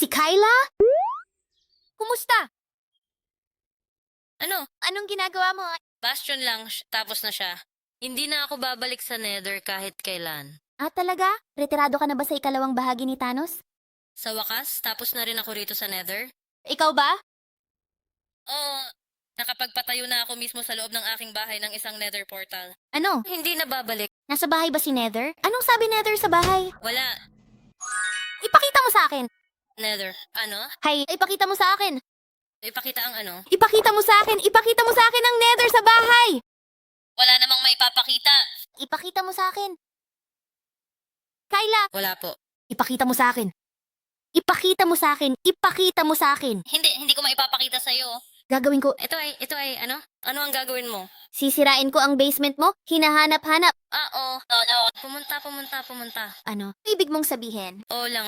Kyla? Kumusta? Ano? Anong ginagawa mo? Bastion lang, tapos na siya. Hindi na ako babalik sa Nether kahit kailan. Ah, talaga? Retirado ka na ba sa ikalawang bahagi ni Thanos? Sa wakas, tapos na rin ako rito sa Nether. Ikaw ba? Oo, nakapagpatayo na ako mismo sa loob ng aking bahay ng isang Nether portal. Ano? Hindi na babalik. Nasa bahay ba si Nether? Anong sabi Nether sa bahay? Wala. Ipakita mo sa akin. Nether. Ano? Hay, ipakita mo sa akin. Ipakita ang ano? Ipakita mo sa akin. Ipakita mo sa akin ang Nether sa bahay. Wala namang maipapakita. Ipakita mo sa akin. Kyla, Wala po. ipakita mo sa akin. Ipakita mo sa akin. Ipakita mo sa akin. Hindi ko maipapakita sa'yo. Gagawin ko. Ito ay, ano? Ano ang gagawin mo? Sisirain ko ang basement mo. Hinahanap-hanap. Oo. No. Pumunta. Ano? Ibig mong sabihin? Oo lang.